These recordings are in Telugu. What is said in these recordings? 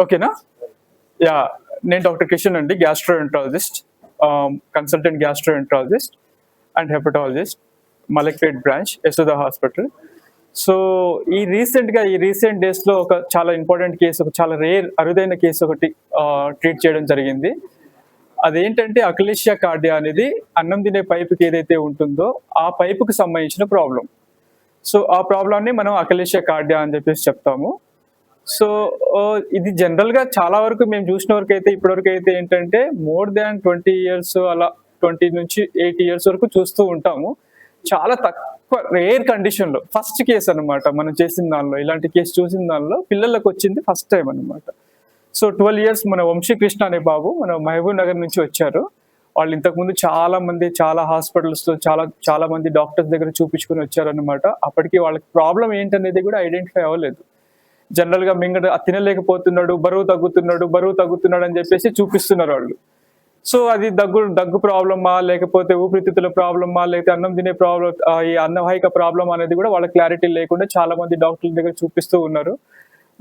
ఓకేనా? యా, నేను డాక్టర్ కిషన్ అండి, gastroenterologist, consultant gastroenterologist and hepatologist, Malakpet branch, Yashoda hospital. So ఈ రీసెంట్ డేస్లో ఒక చాలా ఇంపార్టెంట్ కేసు, ఒక చాలా అరుదైన కేసు ఒకటి ట్రీట్ చేయడం జరిగింది. అదేంటంటే అకలేషియా కార్డియా అనేది అన్నం తినే పైపుకి ఏదైతే ఉంటుందో ఆ పైపుకి సంబంధించిన ప్రాబ్లం. సో ఆ ప్రాబ్లమ్ని మనం అకలేషియా కార్డియా అని చెప్పేసి చెప్తాము. సో ఇది జనరల్గా చాలా వరకు మేము చూసిన వరకు అయితే ఇప్పటివరకు అయితే ఏంటంటే మోర్ దాన్ 20 years, అలా 20 నుంచి 80 years వరకు చూస్తూ ఉంటాము. చాలా తక్కువ రేర్ కండిషన్లో ఫస్ట్ కేసు అనమాట మనం చేసిన దానిలో, ఇలాంటి కేసు చూసిన దానిలో పిల్లలకు వచ్చింది ఫస్ట్ టైం అనమాట. సో 12 years మన వంశీకృష్ణ అనే బాబు మన మహబూబ్ నగర్ నుంచి వచ్చారు. వాళ్ళు ఇంతకుముందు చాలా హాస్పిటల్స్లో చాలా మంది డాక్టర్స్ దగ్గర చూపించుకొని వచ్చారనమాట. అప్పటికి వాళ్ళకి ప్రాబ్లం ఏంటనేది కూడా ఐడెంటిఫై అవ్వలేదు. జనరల్గా తినలేకపోతున్నాడు, బరువు తగ్గుతున్నాడు అని చెప్పేసి చూపిస్తున్నారు వాళ్ళు. సో అది దగ్గు ప్రాబ్లమా, లేకపోతే ఊపిరితిత్తుల ప్రాబ్లమా, లేకపోతే అన్నం తినే ప్రాబ్లం, ఈ అన్నవాహిక ప్రాబ్లం అనేది కూడా వాళ్ళకి క్లారిటీ లేకుండా చాలా మంది డాక్టర్ల దగ్గర చూపిస్తూ ఉన్నారు.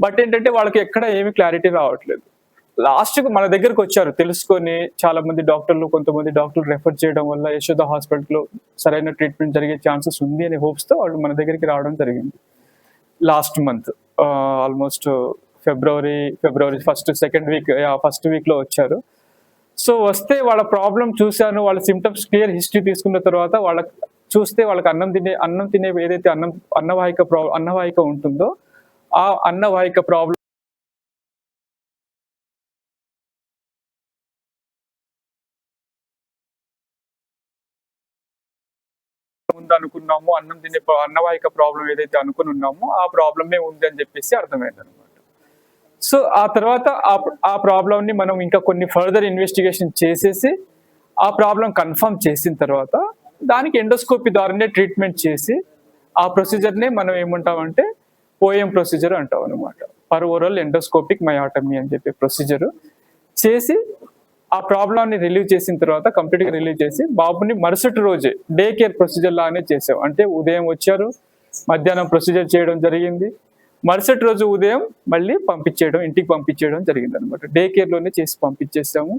బట్ ఏంటంటే వాళ్ళకి ఎక్కడ ఏమి క్లారిటీ రావట్లేదు. లాస్ట్కి మన దగ్గరకు వచ్చారు తెలుసుకొని చాలా మంది కొంతమంది డాక్టర్లు రెఫర్ చేయడం వల్ల యశోద హాస్పిటల్లో సరైన ట్రీట్మెంట్ జరిగే ఛాన్సెస్ ఉంది అనే హోప్స్తో వాళ్ళు మన దగ్గరికి రావడం జరిగింది. లాస్ట్ మంత్ ఆల్మోస్ట్ ఫిబ్రవరి ఫస్ట్ వీక్లో వచ్చారు. సో వస్తే వాళ్ళ ప్రాబ్లం చూశాను, వాళ్ళ సిమ్టమ్స్ క్లియర్ హిస్టరీ తీసుకున్న తర్వాత వాళ్ళకి చూస్తే వాళ్ళకి అన్నం తినే ఏదైతే అన్నవాహిక ఉంటుందో ఆ అన్నవాహిక ప్రాబ్లం అనుకున్నాము, అన్నవాహిక ప్రాబ్లం ఏదైతే అనుకుని ఉన్నామో ఆ ప్రాబ్లమే ఉంది అని చెప్పేసి అర్థమైంది అనమాట. సో ఆ తర్వాత ఆ ప్రాబ్లంని మనం ఇంకా కొన్ని ఫర్దర్ ఇన్వెస్టిగేషన్ చేసేసి ఆ ప్రాబ్లం కన్ఫర్మ్ చేసిన తర్వాత దానికి ఎండోస్కోపీ ద్వారానే ట్రీట్మెంట్ చేసి ఆ ప్రొసీజర్నే మనం ఏమంటామంటే పోఎం ప్రొసీజర్ అంటాం అనమాట. పర్ ఓరల్ ఎండోస్కోపిక్ మయోటమీ అని చెప్పే ప్రొసీజర్ చేసి ఆ ప్రాబ్లమ్ని కంప్లీట్గా రిలీవ్ చేసి బాబుని మరుసటి రోజే డే కేర్ ప్రొసీజర్ లాగానే చేసాం. అంటే ఉదయం వచ్చారు, మధ్యాహ్నం ప్రొసీజర్ చేయడం జరిగింది, మరుసటి రోజు ఉదయం మళ్ళీ ఇంటికి పంపించేయడం జరిగింది అనమాట. డే కేర్లోనే చేసి పంపించేసాము.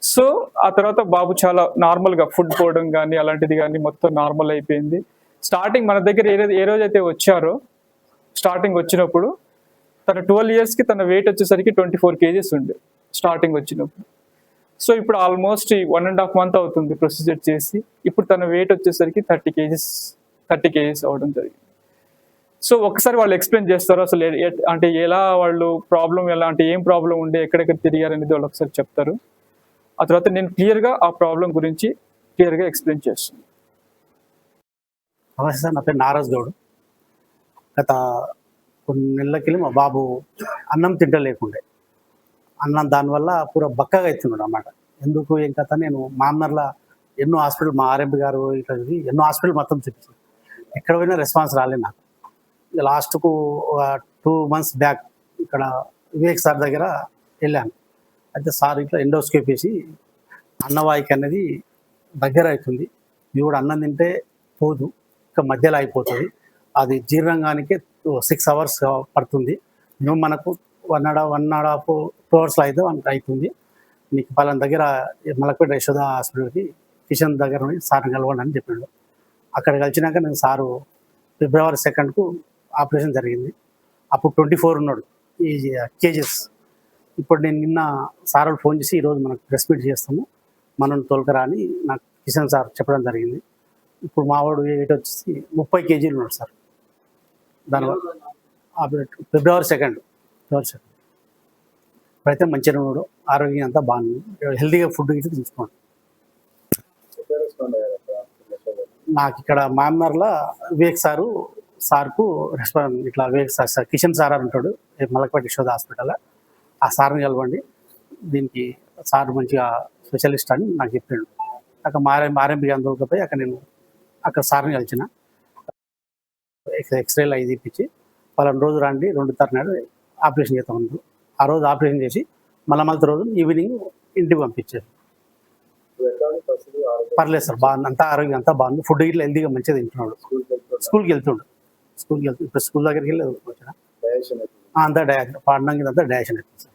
సో ఆ తర్వాత బాబు చాలా నార్మల్గా ఫుడ్ పోవడం కానీ అలాంటిది కానీ మొత్తం నార్మల్ అయిపోయింది. స్టార్టింగ్ మన దగ్గర ఏ రోజైతే వచ్చారో స్టార్టింగ్ వచ్చినప్పుడు తన 12 yearsకి తన వెయిట్ వచ్చేసరికి 24 kgs ఉండే స్టార్టింగ్ వచ్చినప్పుడు. సో ఇప్పుడు ఆల్మోస్ట్ 1.5 month అవుతుంది ప్రొసీజర్ చేసి. ఇప్పుడు తన వెయిట్ వచ్చేసరికి 30 kgs అవ్వడం జరిగింది. సో ఒకసారి వాళ్ళు ఎక్స్ప్లెయిన్ చేస్తారు అసలు అంటే ఎలా వాళ్ళు ప్రాబ్లం ఏం ప్రాబ్లం ఉండే, ఎక్కడెక్కడ తిరిగారనేది వాళ్ళు ఒకసారి చెప్తారు. ఆ తర్వాత నేను క్లియర్గా ఆ ప్రాబ్లం గురించి ఎక్స్ప్లెయిన్ చేస్తాను. నమస్తే సార్, నా పేరు నారాజ్ గౌడ్. గత కొన్ని నెలలకి మా బాబు అన్నం తింటలేకుండే, దానివల్ల పూర బక్కగా అవుతున్నాడు అన్నమాట. ఎందుకు ఏం కథ, నేను మామర్లా ఎన్నో హాస్పిటల్, మా ఆర్ఎంపీ గారు ఇట్లా ఎన్నో హాస్పిటల్ మొత్తం చూపించాను, ఎక్కడ పోయినా రెస్పాన్స్ రాలేదు నాకు. లాస్ట్కు 2 months బ్యాక్ ఇక్కడ వివేక్ సార్ దగ్గర వెళ్ళాను. అయితే సార్ ఇట్లా ఎండోస్కోపీ వేసి అన్నవాహిక అనేది దగ్గర అవుతుంది, ఇవి కూడా అన్నం తింటే పోదు, ఇక మధ్యలో అయిపోతుంది, అది జీర్ణంగానికి 6 hours పడుతుంది, మేము మనకు 1.5-2 hours అయితే మనకు అవుతుంది, నీకు పలానా దగ్గర మలక్పేట యశోద హాస్పిటల్కి కిషన్ దగ్గర సార్ని కలవండి అని చెప్పాడు. అక్కడ కలిసినాక నేను సారు February 2nd ఆపరేషన్ జరిగింది. అప్పుడు 24 ఉన్నాడు ఈ కేజెస్. ఇప్పుడు నేను నిన్న సార్ ఫోన్ చేసి ఈరోజు మనకు ప్రెస్ మీట్ చేస్తాము, మనం తోలుకరా అని నాకు కిషన్ సార్ చెప్పడం జరిగింది. ఇప్పుడు మావాడు వెయిట్ వచ్చేసి 30 kg ఉన్నాడు సార్. దానివల్ల February 2nd ఇప్పుడైతే మంచిగా ఉన్నాడు, ఆరోగ్యం అంతా బాగుంది, హెల్తీగా ఫుడ్ అయితే తీసుకోండి. నాకు ఇక్కడ మామర్లా వివేక్ సార్కు రెస్పాన్స్ ఇట్లా వివేక్ సార్ కిషన్ సార్ అని ఉంటాడు మలక్పేట యశోద హాస్పిటల్, ఆ సార్ని కలవండి, దీనికి సార్ మంచిగా స్పెషలిస్ట్ అని నాకు చెప్పాడు. అక్కడ ఆర్ఎంపీ అందులోకి అక్కడ సార్ని కలిసిన, ఎక్స్రేలు అవి తీపించి పలానా రోజు రండి 2 నాడు ఆపరేషన్ చేస్తాం అన్నారు. ఆ రోజు ఆపరేషన్ చేసి మళ్ళీ రోజు ఈవినింగ్ ఇంటికి పంపించారు. పర్లేదు సార్, బాగుంది, అంతా ఆరోగ్యం అంతా బాగుంది, ఫుడ్ ఇట్లా హెల్తీగా మంచిగా తింటున్నాడు, స్కూల్కి వెళ్తుండు, స్కూల్కి వెళ్తే ఇప్పుడు స్కూల్ దగ్గరికి వెళ్ళి వచ్చిన అంతా పాడడానికి ఇదంతా డయాషన్ అవుతుంది సార్.